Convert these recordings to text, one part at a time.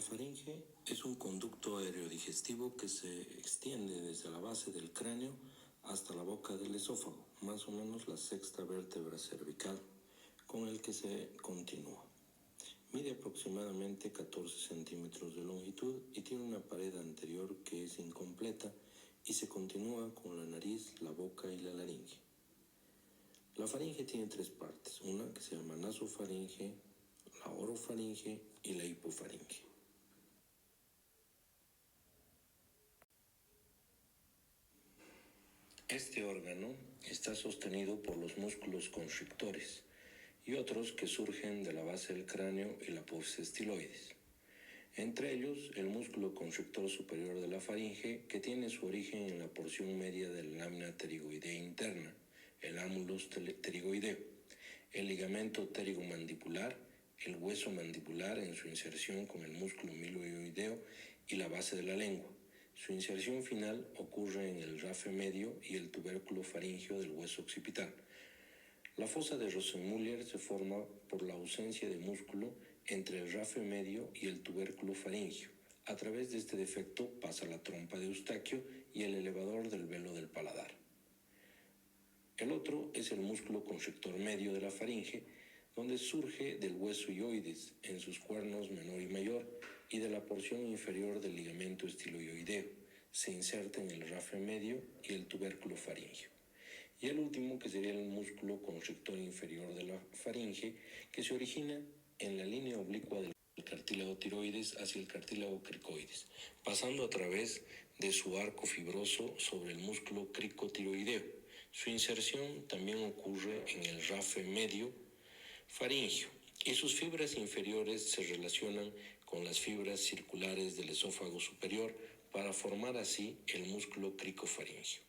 La faringe es un conducto aerodigestivo que se extiende desde la base del cráneo hasta la boca del esófago, más o menos la sexta vértebra cervical, con el que se continúa. Mide aproximadamente 14 centímetros de longitud y tiene una pared anterior que es incompleta y se continúa con la nariz, la boca y la laringe. La faringe tiene tres partes, una que se llama nasofaringe, la orofaringe y la hipofaringe. Este órgano está sostenido por los músculos constrictores y otros que surgen de la base del cráneo y la apófisis estiloides. Entre ellos, el músculo constrictor superior de la faringe, que tiene su origen en la porción media de la lámina pterigoidea interna, el ánulus pterigoideo, el ligamento pterigomandibular, el hueso mandibular en su inserción con el músculo miloioideo y la base de la lengua. Su inserción final ocurre en el rafe medio y el tubérculo faríngeo del hueso occipital. La fosa de Rosenmüller se forma por la ausencia de músculo entre el rafe medio y el tubérculo faríngeo. A través de este defecto pasa la trompa de Eustaquio y el elevador del velo del paladar. El otro es el músculo constrictor medio de la faringe, donde surge del hueso hioides en sus cuernos menor y mayor y de la porción inferior del ligamento estiloioideo. Se inserta en el rafe medio y el tubérculo faríngeo. Y el último, que sería el músculo constrictor inferior de la faringe, que se origina en la línea oblicua del cartílago tiroides hacia el cartílago cricoides, pasando a través de su arco fibroso sobre el músculo cricotiroideo. Su inserción también ocurre en el rafe medio faríngeo y sus fibras inferiores se relacionan con las fibras circulares del esófago superior para formar así el músculo cricofaríngeo.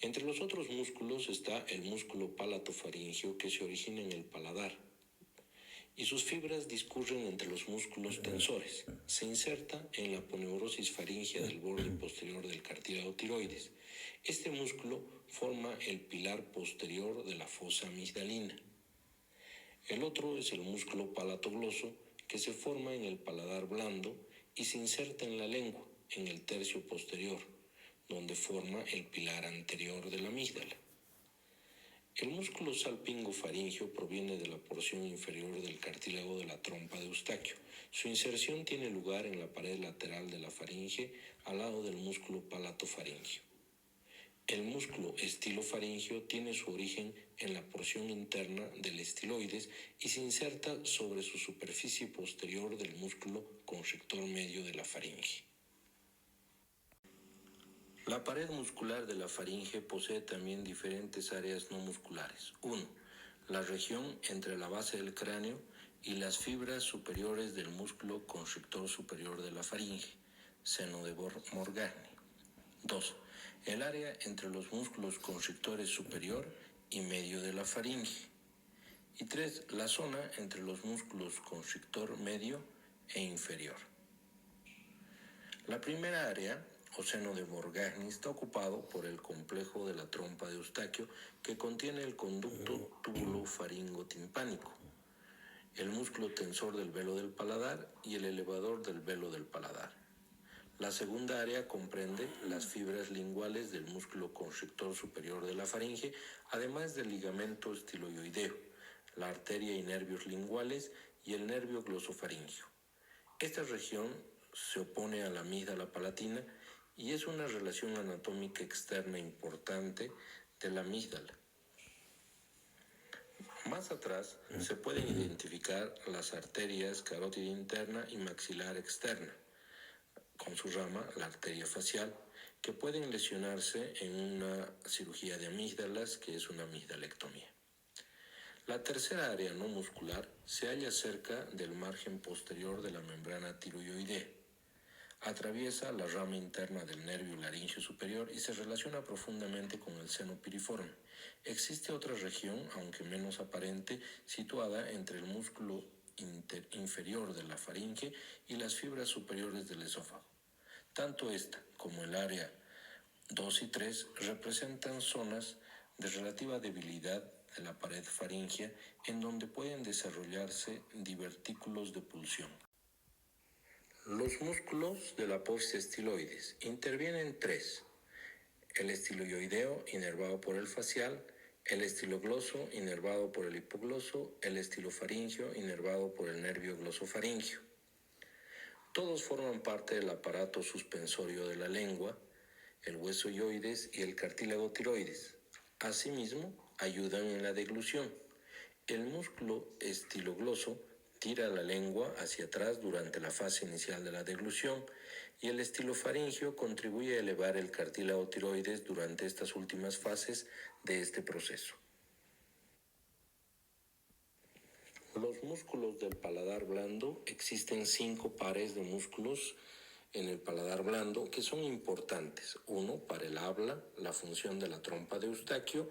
Entre los otros músculos está el músculo palatofaríngeo, que se origina en el paladar y sus fibras discurren entre los músculos tensores. Se inserta en la aponeurosis faríngea del borde posterior del cartílago tiroides. Este músculo forma el pilar posterior de la fosa amigdalina. El otro es el músculo palatogloso, que se forma en el paladar blando y se inserta en la lengua, en el tercio posterior, donde forma el pilar anterior de la amígdala. El músculo salpingofaríngeo proviene de la porción inferior del cartílago de la trompa de Eustaquio. Su inserción tiene lugar en la pared lateral de la faringe, al lado del músculo palatofaríngeo. El músculo estilofaríngeo tiene su origen en la porción interna del estiloides y se inserta sobre su superficie posterior del músculo constrictor medio de la faringe. La pared muscular de la faringe posee también diferentes áreas no musculares. 1. La región entre la base del cráneo y las fibras superiores del músculo constrictor superior de la faringe, seno de Morgagni. 2. El área entre los músculos constrictores superior y medio de la faringe. Y 3. La zona entre los músculos constrictor medio e inferior. La primera área, o seno de Morgagni, está ocupado por el complejo de la trompa de Eustaquio, que contiene el conducto túbulo-faringo-timpánico, el músculo tensor del velo del paladar y el elevador del velo del paladar. La segunda área comprende las fibras linguales del músculo constrictor superior de la faringe, además del ligamento estiloioideo, la arteria y nervios linguales y el nervio glosofaríngeo. Esta región se opone a la amígdala palatina y es una relación anatómica externa importante de la amígdala. Más atrás se pueden identificar las arterias carótida interna y maxilar externa, con su rama, la arteria facial, que pueden lesionarse en una cirugía de amígdalas, que es una amigdalectomía. La tercera área no muscular se halla cerca del margen posterior de la membrana tiroidea. Atraviesa la rama interna del nervio laríngeo superior y se relaciona profundamente con el seno piriforme. Existe otra región, aunque menos aparente, situada entre el músculo inferior de la faringe y las fibras superiores del esófago. Tanto esta como el área 2 y 3 representan zonas de relativa debilidad de la pared faríngea, en donde pueden desarrollarse divertículos de pulsión. Los músculos de la apófisis estiloides intervienen tres: el estiloideo, inervado por el facial; el estilogloso, inervado por el hipogloso; el estilofaringio, inervado por el nervio glosofaringio. Todos forman parte del aparato suspensorio de la lengua, el hueso hyoides y el cartílago tiroides. Asimismo, ayudan en la deglución. El músculo estilogloso tira la lengua hacia atrás durante la fase inicial de la deglución y el estilofaringio contribuye a elevar el cartílago tiroides durante estas últimas fases de este proceso. Los músculos del paladar blando: existen 5 pares de músculos en el paladar blando que son importantes. 1 para el habla, la función de la trompa de Eustaquio,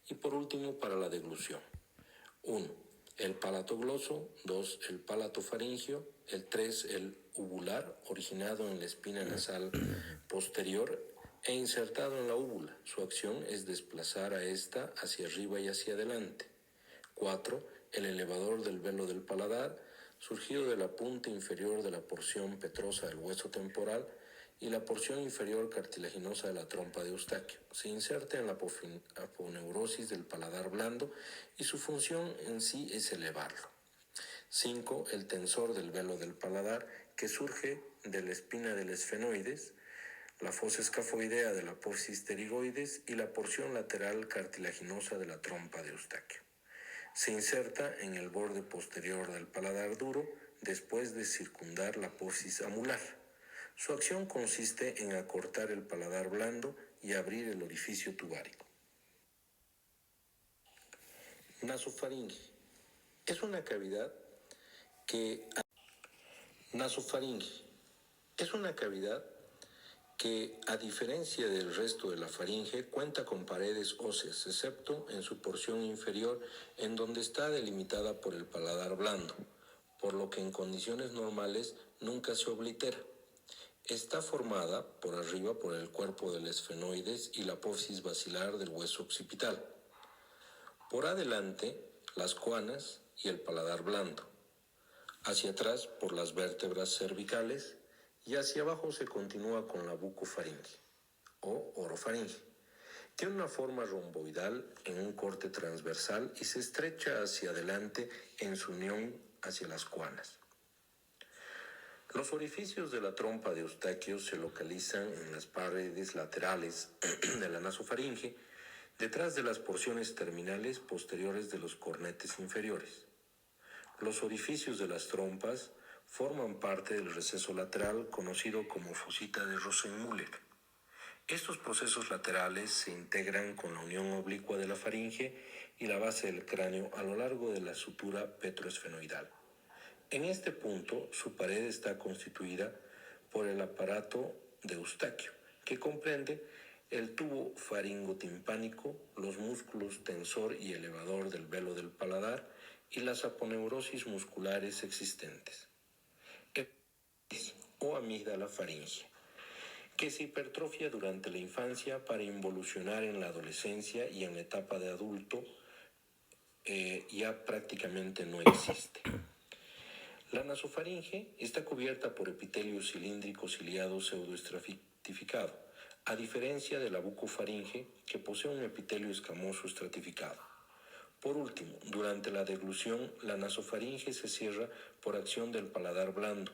y por último para la deglución. 1. El palato gloso. 2. El palato faringio. El 3. El uvular, originado en la espina nasal posterior e insertado en la úvula. Su acción es desplazar a esta hacia arriba y hacia adelante. 4. El elevador del velo del paladar, surgido de la punta inferior de la porción petrosa del hueso temporal y la porción inferior cartilaginosa de la trompa de Eustaquio. Se inserta en la aponeurosis del paladar blando y su función en sí es elevarlo. 5. El tensor del velo del paladar, que surge de la espina del esfenoides, la fosa escafoidea de la apófisis pterigoides y la porción lateral cartilaginosa de la trompa de Eustaquio. Se inserta en el borde posterior del paladar duro después de circundar la apófisis amular. Su acción consiste en acortar el paladar blando y abrir el orificio tubárico. Nasofaringe. Es una cavidad que a diferencia del resto de la faringe cuenta con paredes óseas, excepto en su porción inferior, en donde está delimitada por el paladar blando, por lo que en condiciones normales nunca se oblitera. Está formada por arriba por el cuerpo del esfenoides y la apófisis basilar del hueso occipital. Por adelante, las coanas y el paladar blando. Hacia atrás por las vértebras cervicales y hacia abajo se continúa con la bucofaringe o orofaringe. Tiene una forma romboidal en un corte transversal y se estrecha hacia adelante en su unión hacia las coanas. Los orificios de la trompa de Eustaquio se localizan en las paredes laterales de la nasofaringe, detrás de las porciones terminales posteriores de los cornetes inferiores. Los orificios de las trompas forman parte del receso lateral conocido como fosita de Rosenmüller. Estos procesos laterales se integran con la unión oblicua de la faringe y la base del cráneo a lo largo de la sutura petroesfenoidal. En este punto, su pared está constituida por el aparato de Eustaquio, que comprende el tubo faringotimpánico, los músculos tensor y elevador del velo del paladar y las aponeurosis musculares existentes. O amígdala faríngea, que se hipertrofia durante la infancia para involucionar en la adolescencia y en la etapa de adulto ya prácticamente no existe. La nasofaringe está cubierta por epitelio cilíndrico ciliado pseudoestratificado, a diferencia de la bucofaringe, que posee un epitelio escamoso estratificado. Por último, durante la deglución, la nasofaringe se cierra por acción del paladar blando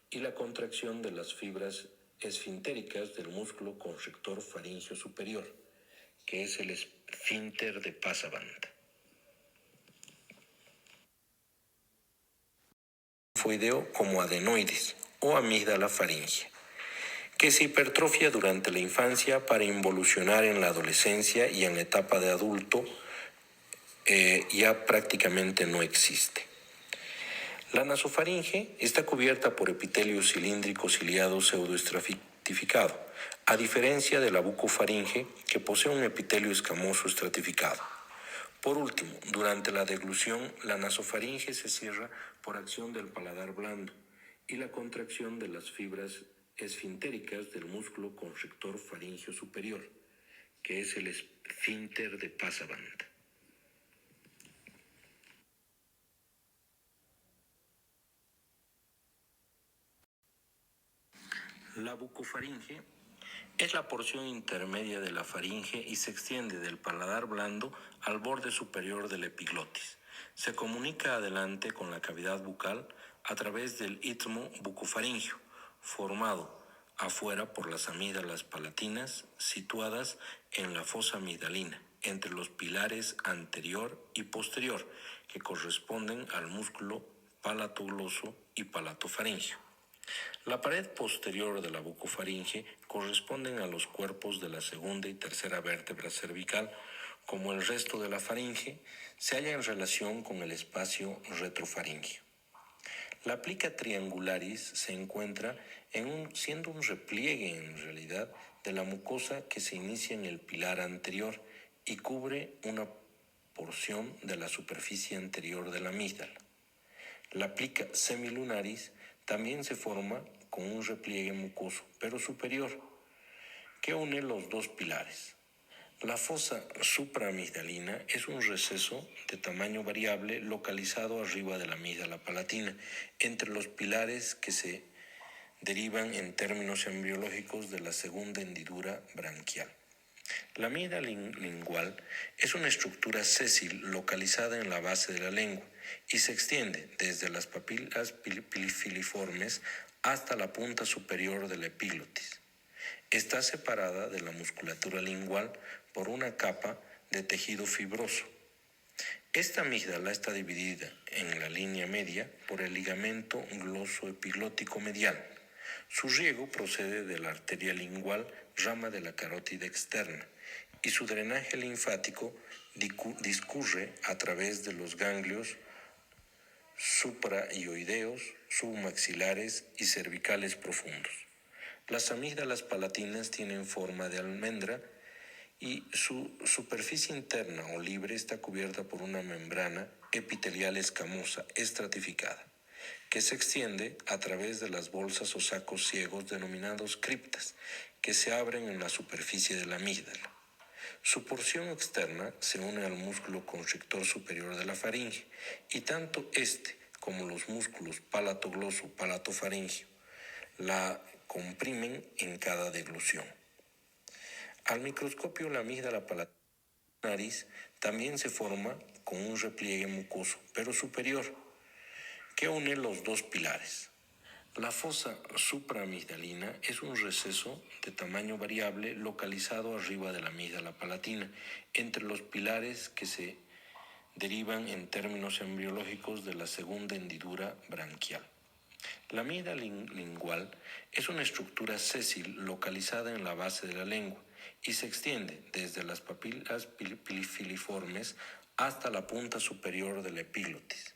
y la contracción de las fibras esfintéricas del músculo constrictor faríngeo superior, que es el esfínter de Passavant. Foideo como adenoides o amígdala faríngea, que se hipertrofia durante la infancia para involucionar en la adolescencia y en la etapa de adulto ya prácticamente no existe. La nasofaringe está cubierta por epitelio cilíndrico ciliado pseudoestratificado, a diferencia de la bucofaringe, que posee un epitelio escamoso estratificado. Por último, durante la deglución, la nasofaringe se cierra por acción del paladar blando y la contracción de las fibras esfintéricas del músculo constrictor faríngeo superior, que es el esfínter de Passavant. La bucofaringe es la porción intermedia de la faringe y se extiende del paladar blando al borde superior del epiglotis. Se comunica adelante con la cavidad bucal a través del istmo bucofaringeo, formado afuera por las amígdalas palatinas situadas en la fosa amigdalina, entre los pilares anterior y posterior, que corresponden al músculo palatogloso y palatofaringeo. La pared posterior de la bucofaringe corresponden a los cuerpos de la segunda y tercera vértebra cervical, como el resto de la faringe, se halla en relación con el espacio retrofaríngeo. La plica triangularis se encuentra siendo un repliegue en realidad de la mucosa que se inicia en el pilar anterior y cubre una porción de la superficie anterior de la amígdala. La plica semilunaris también se forma con un repliegue mucoso, pero superior, que une los dos pilares. La fosa supraamigdalina es un receso de tamaño variable localizado arriba de la amígdala palatina, entre los pilares que se derivan en términos embriológicos de la segunda hendidura branquial. La amígdala lingual es una estructura sésil localizada en la base de la lengua y se extiende desde las papilas filiformes hasta la punta superior de la epiglotis. Está separada de la musculatura lingual por una capa de tejido fibroso. Esta amígdala está dividida en la línea media por el ligamento glosoepiglótico medial. Su riego procede de la arteria lingual, rama de la carótida externa, y su drenaje linfático discurre a través de los ganglios supraioideos, submaxilares y cervicales profundos. Las amígdalas palatinas tienen forma de almendra y su superficie interna o libre está cubierta por una membrana epitelial escamosa estratificada, que se extiende a través de las bolsas o sacos ciegos denominados criptas, que se abren en la superficie de la amígdala. Su porción externa se une al músculo constrictor superior de la faringe, y tanto este como los músculos palatogloso-palatofaringeo la comprimen en cada deglución. Al microscopio, la amígdala palatinis también se forma con un repliegue mucoso, pero superior, que une los dos pilares. La fosa supraamigdalina es un receso de tamaño variable localizado arriba de la amígdala palatina, entre los pilares que se derivan en términos embriológicos de la segunda hendidura branquial. La amígdala lingual es una estructura sésil localizada en la base de la lengua y se extiende desde las papilas filiformes hasta la punta superior de la epiglotis.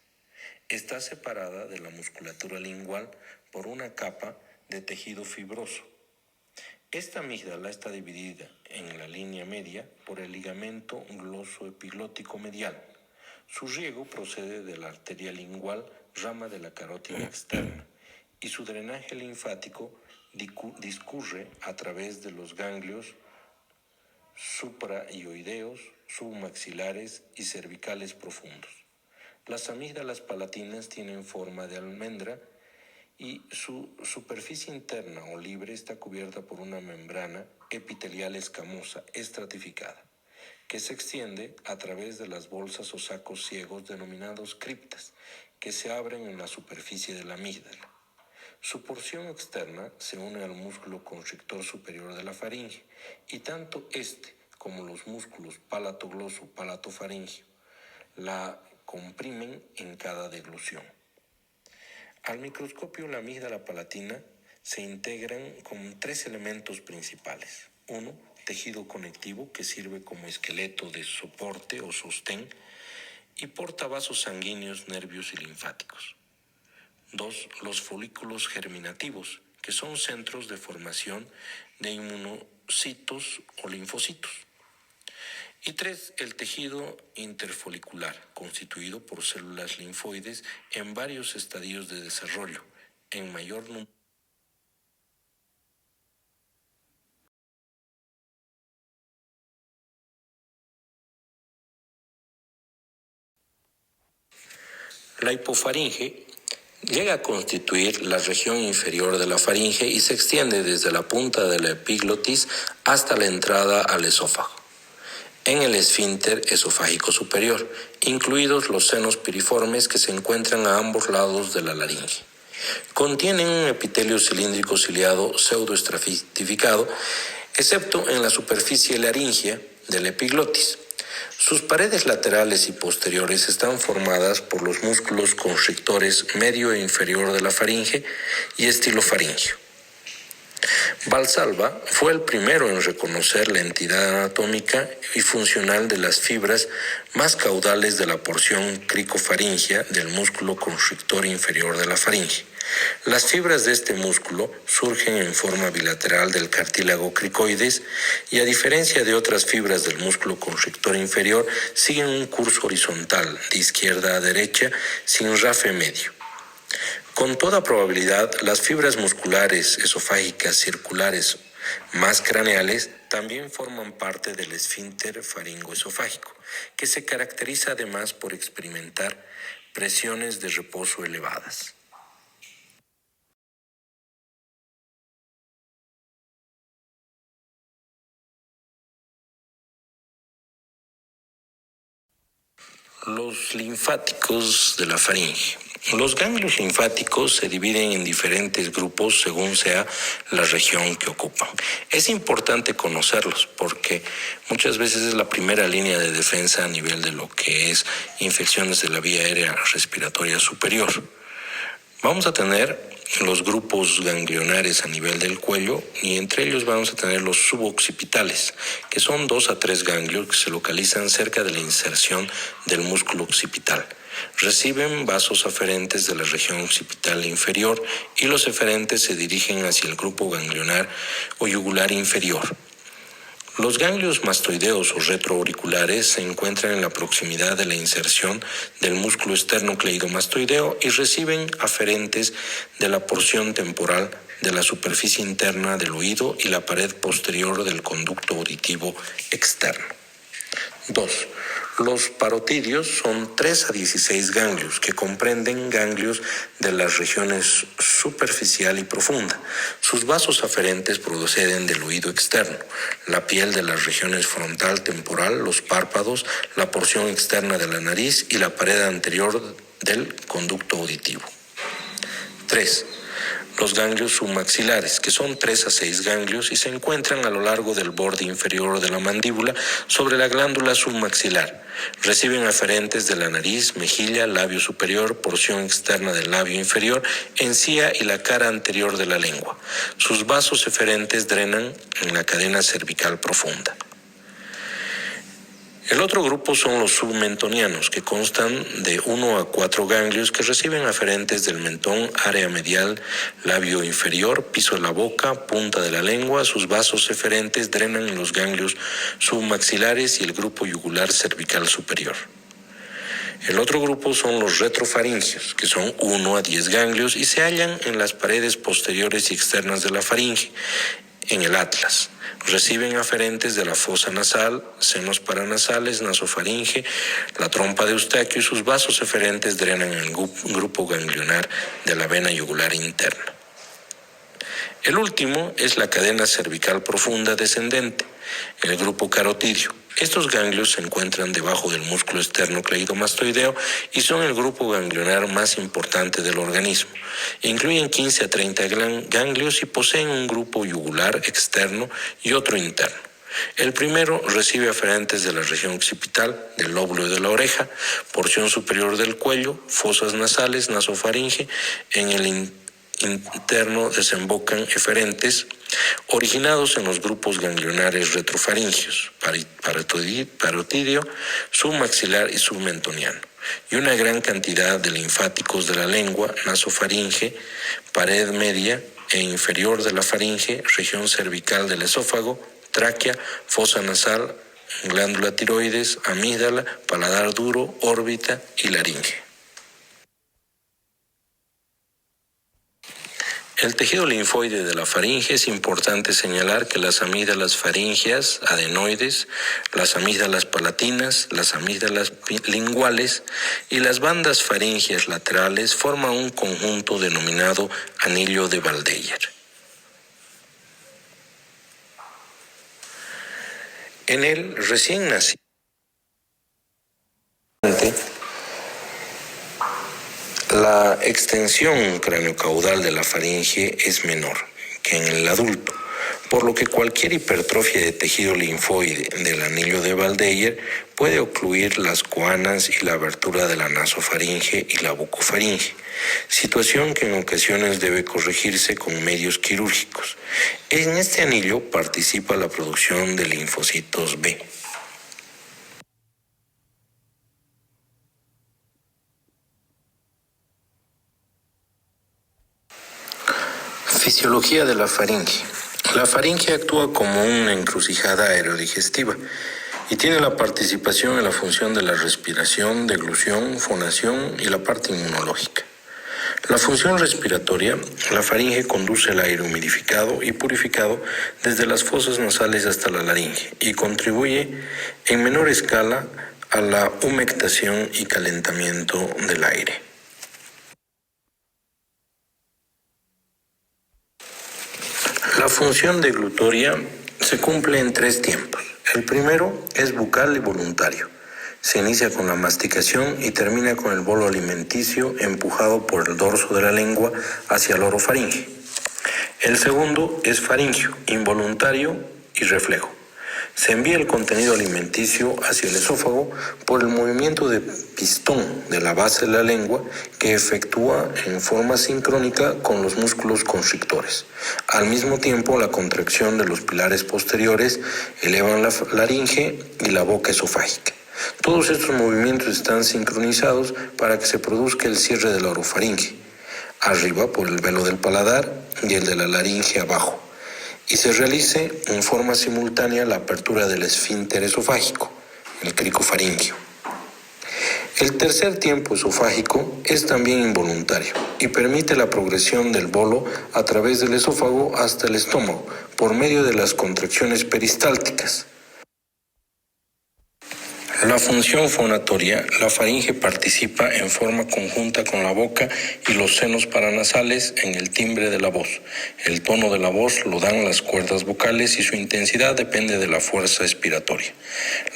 Está separada de la musculatura lingual por una capa de tejido fibroso. Esta amígdala está dividida en la línea media por el ligamento glosoepiglótico medial. Su riego procede de la arteria lingual, rama de la carótida externa, y su drenaje linfático discurre a través de los ganglios supraioideos, submaxilares y cervicales profundos. Las amígdalas palatinas tienen forma de almendra y su superficie interna o libre está cubierta por una membrana epitelial escamosa estratificada, que se extiende a través de las bolsas o sacos ciegos denominados criptas, que se abren en la superficie de la amígdala. Su porción externa se une al músculo constrictor superior de la faringe, y tanto este como los músculos palatogloso-palatofaringeo la comprimen en cada deglución. Al microscopio, la amígdala palatina se integran con tres elementos principales. 1. Tejido conectivo, que sirve como esqueleto de soporte o sostén y porta vasos sanguíneos, nervios y linfáticos. 2. Los folículos germinativos, que son centros de formación de inmunocitos o linfocitos. Y 3. El tejido interfolicular, constituido por células linfoides en varios estadios de desarrollo, en mayor número. La hipofaringe Llega a constituir la región inferior de la faringe y se extiende desde la punta de la epiglotis hasta la entrada al esófago. En el esfínter esofágico superior, incluidos los senos piriformes que se encuentran a ambos lados de la laringe. Contienen un epitelio cilíndrico ciliado pseudoestratificado, excepto en la superficie laríngea de la epiglotis. Sus paredes laterales y posteriores están formadas por los músculos constrictores medio e inferior de la faringe y estilofaringio. Valsalva fue el primero en reconocer la entidad anatómica y funcional de las fibras más caudales de la porción cricofaringea del músculo constrictor inferior de la faringe. Las fibras de este músculo surgen en forma bilateral del cartílago cricoides y, a diferencia de otras fibras del músculo constrictor inferior, siguen un curso horizontal de izquierda a derecha sin rafe medio. Con toda probabilidad, las fibras musculares esofágicas circulares más craneales también forman parte del esfínter faringoesofágico, que se caracteriza además por experimentar presiones de reposo elevadas. Los linfáticos de la faringe. Los ganglios linfáticos se dividen en diferentes grupos según sea la región que ocupan. Es importante conocerlos porque muchas veces es la primera línea de defensa a nivel de lo que es infecciones de la vía aérea respiratoria superior. Vamos a tener los grupos ganglionares a nivel del cuello y entre ellos vamos a tener los suboccipitales, que son 2 a 3 ganglios que se localizan cerca de la inserción del músculo occipital. Reciben vasos aferentes de la región occipital inferior y los eferentes se dirigen hacia el grupo ganglionar o yugular inferior. Los ganglios mastoideos o retroauriculares se encuentran en la proximidad de la inserción del músculo esternocleidomastoideo y reciben aferentes de la porción temporal de la superficie interna del oído y la pared posterior del conducto auditivo externo. 2. Los parotidios son 3 a 16 ganglios que comprenden ganglios de las regiones superficial y profunda. Sus vasos aferentes proceden del oído externo, la piel de las regiones frontal, temporal, los párpados, la porción externa de la nariz y la pared anterior del conducto auditivo. 3. Los ganglios submaxilares, que son 3 a 6 ganglios y se encuentran a lo largo del borde inferior de la mandíbula sobre la glándula submaxilar. Reciben aferentes de la nariz, mejilla, labio superior, porción externa del labio inferior, encía y la cara anterior de la lengua. Sus vasos eferentes drenan en la cadena cervical profunda. El otro grupo son los submentonianos, que constan de 1 a 4 ganglios que reciben aferentes del mentón, área medial, labio inferior, piso de la boca, punta de la lengua. Sus vasos eferentes drenan en los ganglios submaxilares y el grupo yugular cervical superior. El otro grupo son los retrofaringios, que son 1 a 10 ganglios y se hallan en las paredes posteriores y externas de la faringe, en el atlas. Reciben aferentes de la fosa nasal, senos paranasales, nasofaringe, la trompa de Eustaquio y sus vasos eferentes drenan en el grupo ganglionar de la vena yugular interna. El último es la cadena cervical profunda descendente, el grupo carotidio. Estos ganglios se encuentran debajo del músculo esternocleidomastoideo y son el grupo ganglionar más importante del organismo. Incluyen 15 a 30 ganglios y poseen un grupo yugular externo y otro interno. El primero recibe aferentes de la región occipital, del lóbulo de la oreja, porción superior del cuello, fosas nasales, nasofaringe. En el interno desembocan eferentes originados en los grupos ganglionares retrofaringios, parotidio, submaxilar y submentoniano, y una gran cantidad de linfáticos de la lengua, nasofaringe, pared media e inferior de la faringe, región cervical del esófago, tráquea, fosa nasal, glándula tiroides, amígdala, paladar duro, órbita y laringe. El tejido linfoide de la faringe es importante señalar que las amígdalas faringeas, adenoides, las amígdalas palatinas, las amígdalas linguales y las bandas faringeas laterales forman un conjunto denominado anillo de Waldeyer. En el recién nacido, la extensión craneocaudal de la faringe es menor que en el adulto, por lo que cualquier hipertrofia de tejido linfoide del anillo de Waldeyer puede ocluir las coanas y la abertura de la nasofaringe y la bucofaringe, situación que en ocasiones debe corregirse con medios quirúrgicos. En este anillo participa la producción de linfocitos B. Fisiología de la faringe. La faringe actúa como una encrucijada aerodigestiva y tiene la participación en la función de la respiración, deglución, fonación y la parte inmunológica. La función respiratoria, la faringe conduce el aire humidificado y purificado desde las fosas nasales hasta la laringe y contribuye en menor escala a la humectación y calentamiento del aire. La función deglutoria se cumple en 3 tiempos. El primero es bucal y voluntario. Se inicia con la masticación y termina con el bolo alimenticio empujado por el dorso de la lengua hacia el orofaringe. El segundo es faringio, involuntario y reflejo. Se envía el contenido alimenticio hacia el esófago por el movimiento de pistón de la base de la lengua que efectúa en forma sincrónica con los músculos constrictores. Al mismo tiempo, la contracción de los pilares posteriores elevan la laringe y la boca esofágica. Todos estos movimientos están sincronizados para que se produzca el cierre de la orofaringe, arriba por el velo del paladar y el de la laringe abajo, y se realice en forma simultánea la apertura del esfínter esofágico, el cricofaringio. El tercer tiempo esofágico es también involuntario y permite la progresión del bolo a través del esófago hasta el estómago por medio de las contracciones peristálticas. La función fonatoria, la faringe participa en forma conjunta con la boca y los senos paranasales en el timbre de la voz. El tono de la voz lo dan las cuerdas vocales y su intensidad depende de la fuerza expiratoria.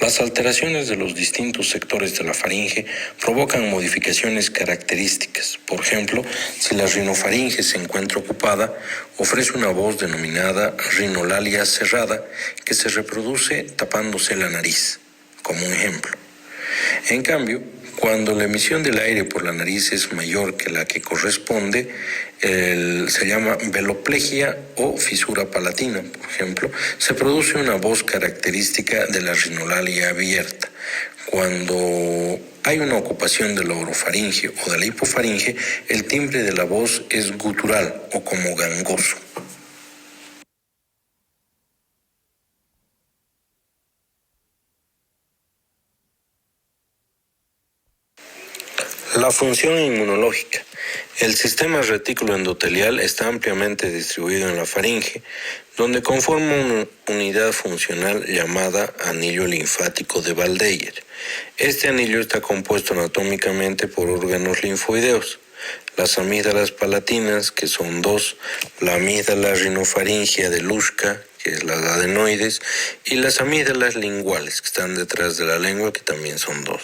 Las alteraciones de los distintos sectores de la faringe provocan modificaciones características. Por ejemplo, si la rinofaringe se encuentra ocupada, ofrece una voz denominada rinolalia cerrada que se reproduce tapándose la nariz, como un ejemplo. En cambio, cuando la emisión del aire por la nariz es mayor que la que corresponde, se llama veloplegia o fisura palatina, por ejemplo, se produce una voz característica de la rinolalia abierta. Cuando hay una ocupación de la orofaringe o de la hipofaringe, el timbre de la voz es gutural o como gangoso. La función inmunológica. El sistema retículo endotelial está ampliamente distribuido en la faringe, donde conforma una unidad funcional llamada anillo linfático de Waldeyer. Este anillo está compuesto anatómicamente por órganos linfoideos. Las amígdalas palatinas, que son 2, la amígdala rinofaringea de Luschka, que es las adenoides, y las amígdalas linguales, que están detrás de la lengua, que también son 2.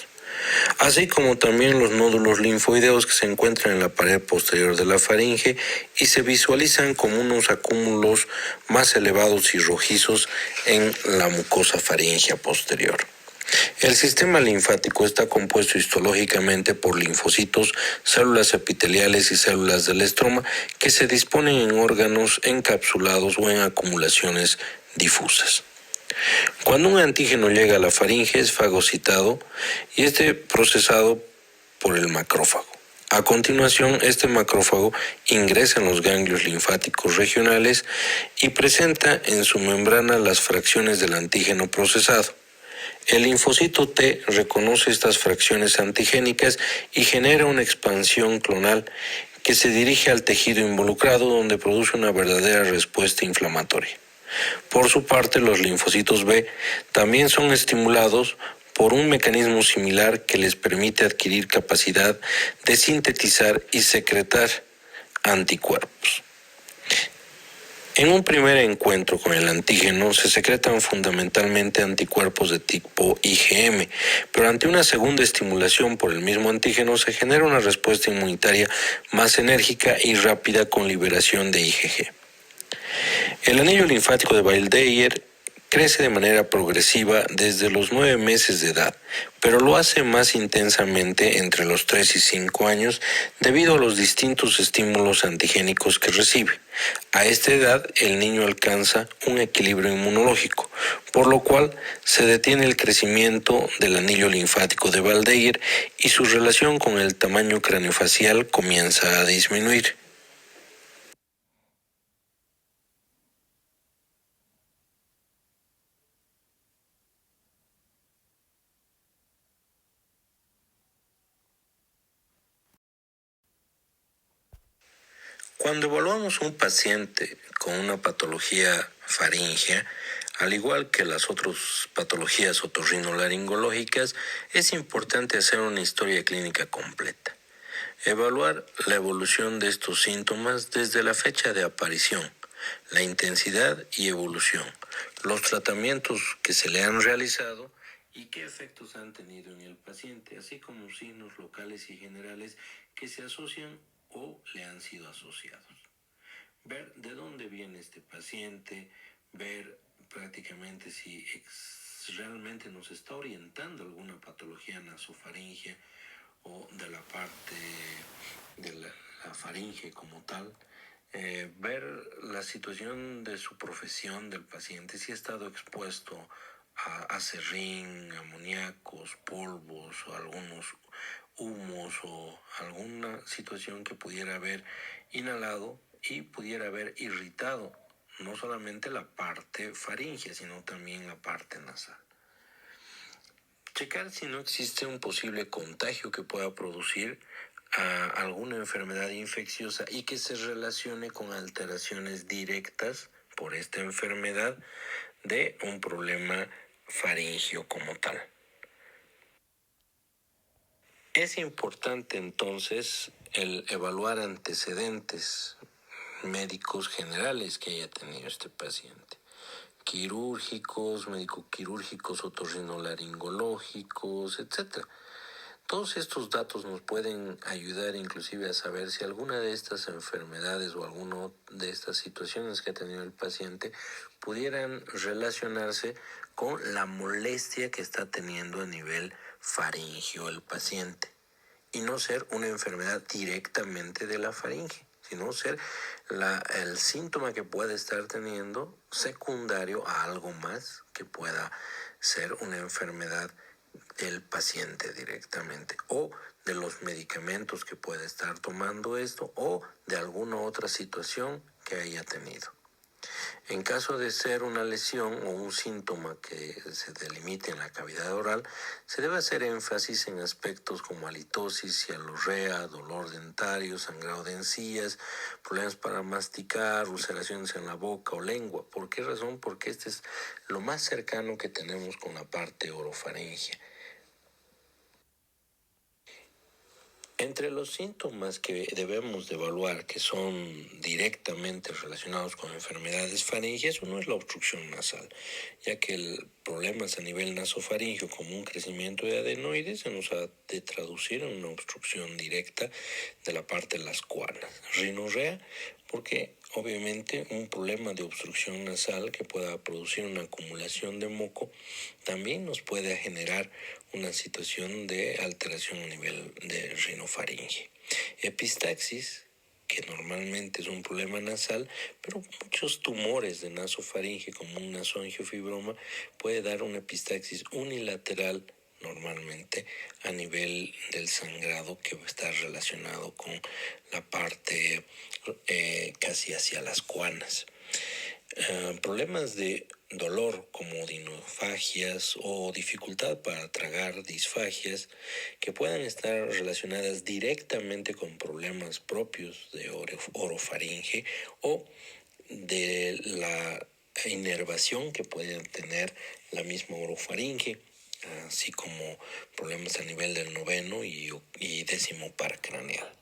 Así como también los nódulos linfoideos que se encuentran en la pared posterior de la faringe y se visualizan como unos acúmulos más elevados y rojizos en la mucosa faríngea posterior. El sistema linfático está compuesto histológicamente por linfocitos, células epiteliales y células del estroma que se disponen en órganos encapsulados o en acumulaciones difusas. Cuando un antígeno llega a la faringe es fagocitado y procesado por el macrófago. A continuación, este macrófago ingresa en los ganglios linfáticos regionales y presenta en su membrana las fracciones del antígeno procesado. El linfocito T reconoce estas fracciones antigénicas y genera una expansión clonal que se dirige al tejido involucrado donde produce una verdadera respuesta inflamatoria. Por su parte, los linfocitos B también son estimulados por un mecanismo similar que les permite adquirir capacidad de sintetizar y secretar anticuerpos. En un primer encuentro con el antígeno se secretan fundamentalmente anticuerpos de tipo IgM, pero ante una segunda estimulación por el mismo antígeno se genera una respuesta inmunitaria más enérgica y rápida con liberación de IgG. El anillo linfático de Waldeyer crece de manera progresiva desde los 9 meses de edad, pero lo hace más intensamente entre los 3 y 5 años debido a los distintos estímulos antigénicos que recibe. A esta edad, el niño alcanza un equilibrio inmunológico, por lo cual se detiene el crecimiento del anillo linfático de Waldeyer y su relación con el tamaño craneofacial comienza a disminuir. Cuando evaluamos un paciente con una patología faríngea, al igual que las otras patologías otorrinolaringológicas, es importante hacer una historia clínica completa. Evaluar la evolución de estos síntomas desde la fecha de aparición, la intensidad y evolución, los tratamientos que se le han realizado y qué efectos han tenido en el paciente, así como signos locales y generales que se asocian o le han sido asociados. Ver de dónde viene este paciente, ver prácticamente si realmente nos está orientando alguna patología nasofaringea o de la parte de la faringe como tal, ver la situación de su profesión del paciente, si ha estado expuesto a acerrín, amoníacos, polvos o algunos humos o alguna situación que pudiera haber inhalado y pudiera haber irritado no solamente la parte faríngea, sino también la parte nasal. Checar si no existe un posible contagio que pueda producir alguna enfermedad infecciosa y que se relacione con alteraciones directas por esta enfermedad de un problema faríngeo como tal. Es importante entonces el evaluar antecedentes médicos generales que haya tenido este paciente. Quirúrgicos, médico-quirúrgicos, otorrinolaringológicos, etc. Todos estos datos nos pueden ayudar inclusive a saber si alguna de estas enfermedades o alguna de estas situaciones que ha tenido el paciente pudieran relacionarse con la molestia que está teniendo a nivel faríngeo el paciente y no ser una enfermedad directamente de la faringe, sino ser el síntoma que puede estar teniendo secundario a algo más que pueda ser una enfermedad del paciente directamente o de los medicamentos que puede estar tomando esto o de alguna otra situación que haya tenido. En caso de ser una lesión o un síntoma que se delimite en la cavidad oral, se debe hacer énfasis en aspectos como halitosis, cialorrea, dolor dentario, sangrado de encías, problemas para masticar, ulceraciones en la boca o lengua. ¿Por qué razón? Porque este es lo más cercano que tenemos con la parte orofaringea. Entre los síntomas que debemos de evaluar que son directamente relacionados con enfermedades faringeas, uno es la obstrucción nasal, ya que el problema es a nivel nasofaringeo como un crecimiento de adenoides se nos ha de traducir en una obstrucción directa de la parte de las cuernas. Rinorrea, porque obviamente un problema de obstrucción nasal que pueda producir una acumulación de moco también nos puede generar una situación de alteración a nivel de rinofaringe. Epistaxis, que normalmente es un problema nasal, pero muchos tumores de nasofaringe como un nasogiofibroma puede dar una epistaxis unilateral normalmente a nivel del sangrado que está relacionado con la parte casi hacia las cuanas. Problemas de dolor como dinofagias o dificultad para tragar, disfagias, que puedan estar relacionadas directamente con problemas propios de orofaringe o de la inervación que puede tener la misma orofaringe, así como problemas a nivel del noveno y décimo par craneal.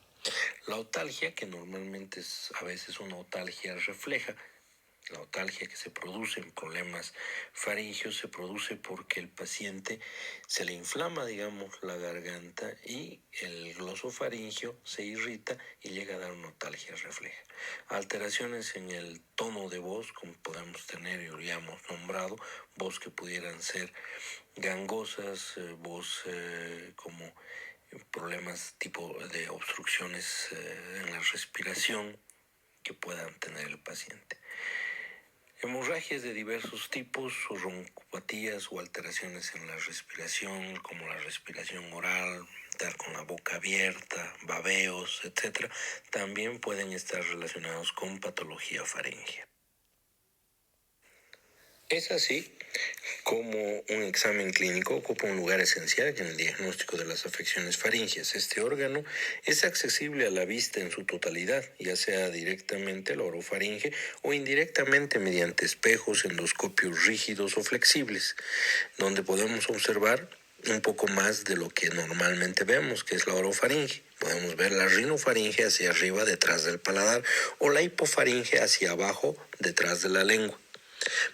La otalgia, que normalmente es a veces una otalgia refleja, la otalgia que se produce en problemas faringios se produce porque el paciente se le inflama, digamos, la garganta y el glosofaringio se irrita y llega a dar una otalgia refleja. Alteraciones en el tono de voz, como podemos tener y ya hemos nombrado, voz que pudieran ser gangosas, voz como problemas tipo de obstrucciones en la respiración que puedan tener el paciente. Hemorragias de diversos tipos, o roncopatías o alteraciones en la respiración, como la respiración oral, estar con la boca abierta, babeos, etc., también pueden estar relacionados con patología faríngea. Es así como un examen clínico ocupa un lugar esencial en el diagnóstico de las afecciones faringias. Este órgano es accesible a la vista en su totalidad, ya sea directamente la orofaringe o indirectamente mediante espejos endoscopios rígidos o flexibles, donde podemos observar un poco más de lo que normalmente vemos, que es la orofaringe. Podemos ver la rinofaringe hacia arriba, detrás del paladar, o la hipofaringe hacia abajo, detrás de la lengua.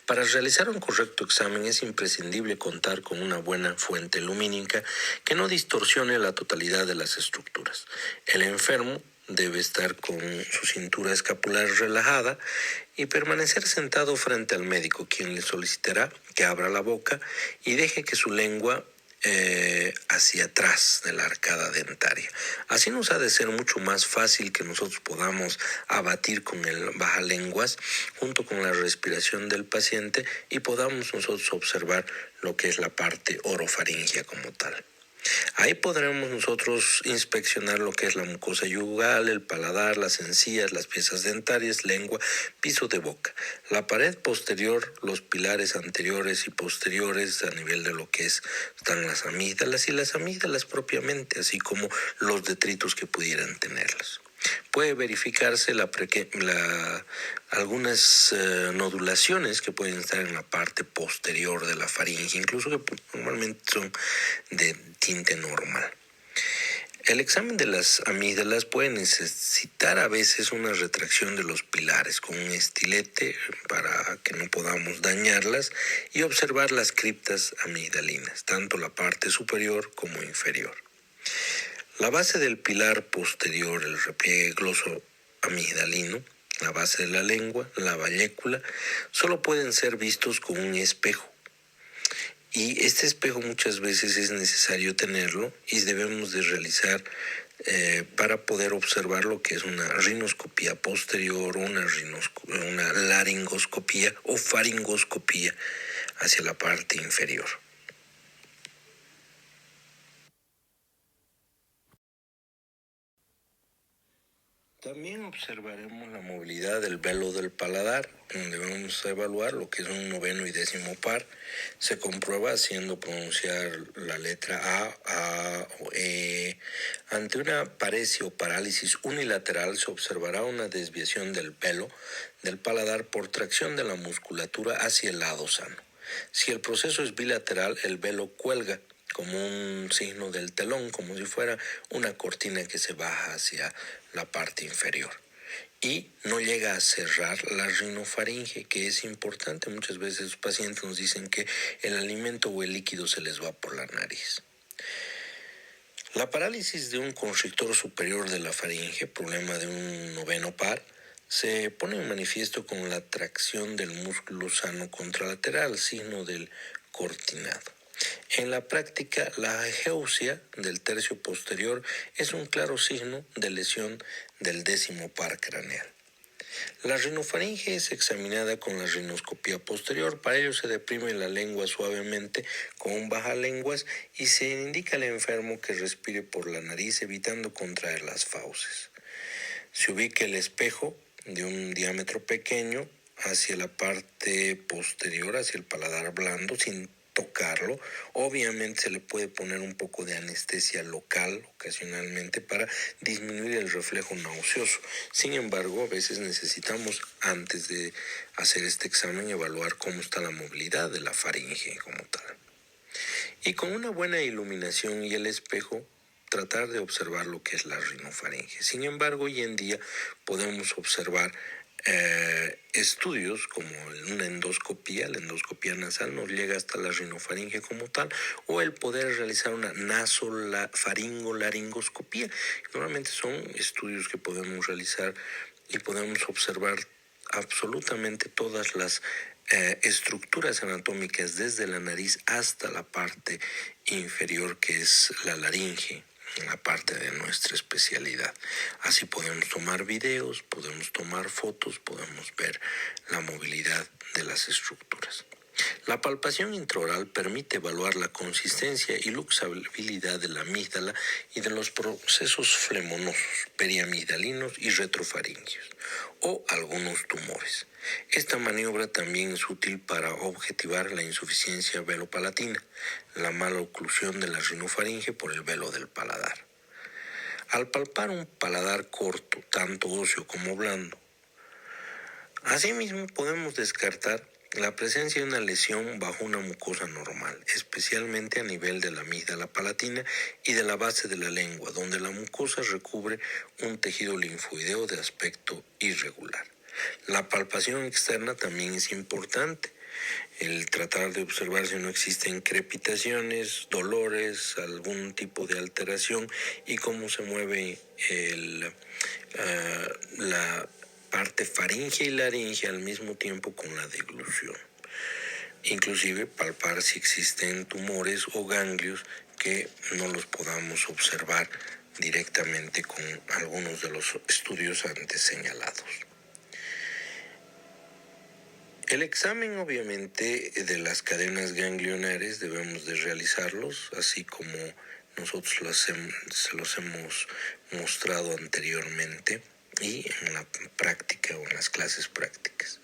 Para realizar un correcto examen es imprescindible contar con una buena fuente lumínica que no distorsione la totalidad de las estructuras. El enfermo debe estar con su cintura escapular relajada y permanecer sentado frente al médico, quien le solicitará que abra la boca y deje que su lengua hacia atrás de la arcada dentaria. Así nos ha de ser mucho más fácil que nosotros podamos abatir con el bajalenguas junto con la respiración del paciente y podamos nosotros observar lo que es la parte orofaringia como tal. Ahí podremos nosotros inspeccionar lo que es la mucosa yugal, el paladar, las encías, las piezas dentarias, lengua, piso de boca, la pared posterior, los pilares anteriores y posteriores a nivel de lo que están las amígdalas y las amígdalas propiamente, así como los detritos que pudieran tenerlas. Puede verificarse algunas nodulaciones que pueden estar en la parte posterior de la faringe, incluso que normalmente son de tinte normal. El examen de las amígdalas puede necesitar a veces una retracción de los pilares con un estilete para que no podamos dañarlas y observar las criptas amigdalinas, tanto la parte superior como inferior. La base del pilar posterior, el repliegue glosoamigdalino, la base de la lengua, la vallécula, solo pueden ser vistos con un espejo. Y este espejo muchas veces es necesario tenerlo y debemos de realizar para poder observar lo que es una rinoscopía posterior, una laringoscopía o faringoscopía hacia la parte inferior. También observaremos la movilidad del velo del paladar, donde vamos a evaluar lo que es un noveno y décimo par. Se comprueba haciendo pronunciar la letra A o E. Ante una paresia o parálisis unilateral se observará una desviación del velo del paladar por tracción de la musculatura hacia el lado sano. Si el proceso es bilateral, el velo cuelga como un signo del telón, como si fuera una cortina que se baja hacia la parte inferior. Y no llega a cerrar la rinofaringe, que es importante. Muchas veces los pacientes nos dicen que el alimento o el líquido se les va por la nariz. La parálisis de un constrictor superior de la faringe, problema de un noveno par, se pone en manifiesto con la tracción del músculo sano contralateral, signo del cortinado. En la práctica, la ageusia del tercio posterior es un claro signo de lesión del décimo par craneal. La rinofaringe es examinada con la rinoscopía posterior. Para ello se deprime la lengua suavemente con un bajalenguas y se indica al enfermo que respire por la nariz evitando contraer las fauces. Se ubica el espejo de un diámetro pequeño hacia la parte posterior, hacia el paladar blando, sin tocarlo. Obviamente se le puede poner un poco de anestesia local ocasionalmente para disminuir el reflejo nauseoso. Sin embargo, a veces necesitamos, antes de hacer este examen, evaluar cómo está la movilidad de la faringe como tal. Y con una buena iluminación y el espejo, tratar de observar lo que es la rinofaringe. Sin embargo, hoy en día podemos observar estudios como una endoscopía. La endoscopía nasal nos llega hasta la rinofaringe como tal, o el poder realizar una nasofaringolaringoscopía. Normalmente son estudios que podemos realizar y podemos observar absolutamente todas las estructuras anatómicas desde la nariz hasta la parte inferior, que es la laringe, en la parte de nuestra especialidad. Así podemos tomar videos, podemos tomar fotos, podemos ver la movilidad de las estructuras. La palpación intraoral permite evaluar la consistencia y luxabilidad de la amígdala y de los procesos flemonosos, periamigdalinos y retrofaringios, o algunos tumores. Esta maniobra también es útil para objetivar la insuficiencia velopalatina, la mala oclusión de la rinofaringe por el velo del paladar. Al palpar un paladar corto, tanto óseo como blando, asimismo podemos descartar la presencia de una lesión bajo una mucosa normal, especialmente a nivel de la amígdala palatina y de la base de la lengua, donde la mucosa recubre un tejido linfoideo de aspecto irregular. La palpación externa también es importante. El tratar de observar si no existen crepitaciones, dolores, algún tipo de alteración y cómo se mueve la parte faringe y laringe al mismo tiempo con la deglución. Inclusive palpar si existen tumores o ganglios que no los podamos observar directamente con algunos de los estudios antes señalados. El examen, obviamente, de las cadenas ganglionares debemos de realizarlos, así como nosotros se los hemos mostrado anteriormente y en la práctica o en las clases prácticas.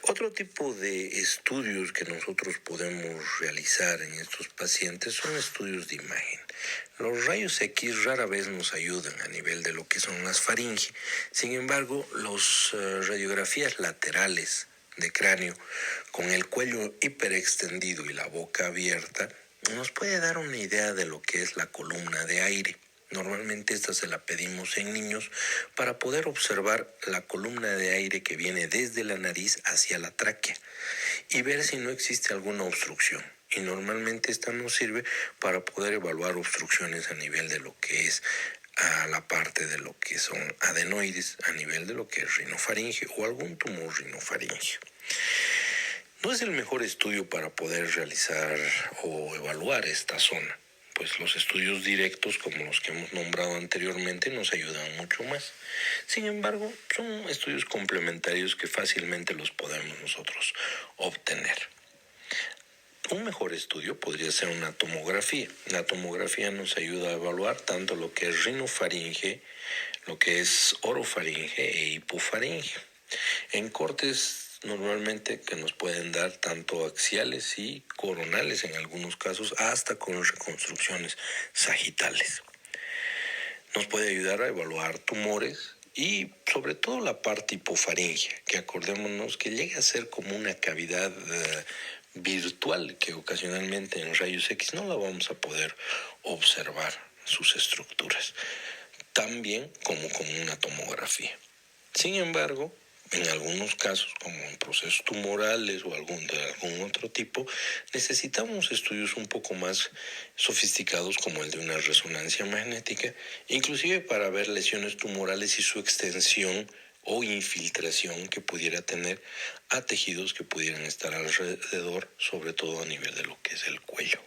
Otro tipo de estudios que nosotros podemos realizar en estos pacientes son estudios de imagen. Los rayos X rara vez nos ayudan a nivel de lo que son las faringes. Sin embargo, las radiografías laterales de cráneo con el cuello hiperextendido y la boca abierta nos puede dar una idea de lo que es la columna de aire. Normalmente esta se la pedimos en niños para poder observar la columna de aire que viene desde la nariz hacia la tráquea y ver si no existe alguna obstrucción. Y normalmente esta nos sirve para poder evaluar obstrucciones a nivel de lo que es a la parte de lo que son adenoides, a nivel de lo que es rinofaringe o algún tumor rinofaringeo. No es el mejor estudio para poder realizar o evaluar esta zona, pues los estudios directos como los que hemos nombrado anteriormente nos ayudan mucho más. Sin embargo, son estudios complementarios que fácilmente los podemos nosotros obtener. Un mejor estudio podría ser una tomografía. La tomografía nos ayuda a evaluar tanto lo que es rinofaringe, lo que es orofaringe e hipofaringe. En cortes normalmente que nos pueden dar tanto axiales y coronales en algunos casos, hasta con reconstrucciones sagitales. Nos puede ayudar a evaluar tumores y sobre todo la parte hipofaringea, que acordémonos que llega a ser como una cavidad virtual que ocasionalmente en rayos X no la vamos a poder observar sus estructuras, también como con una tomografía. Sin embargo, en algunos casos, como en procesos tumorales o de algún otro tipo, necesitamos estudios un poco más sofisticados como el de una resonancia magnética, inclusive para ver lesiones tumorales y su extensión o infiltración que pudiera tener a tejidos que pudieran estar alrededor, sobre todo a nivel de lo que es el cuello.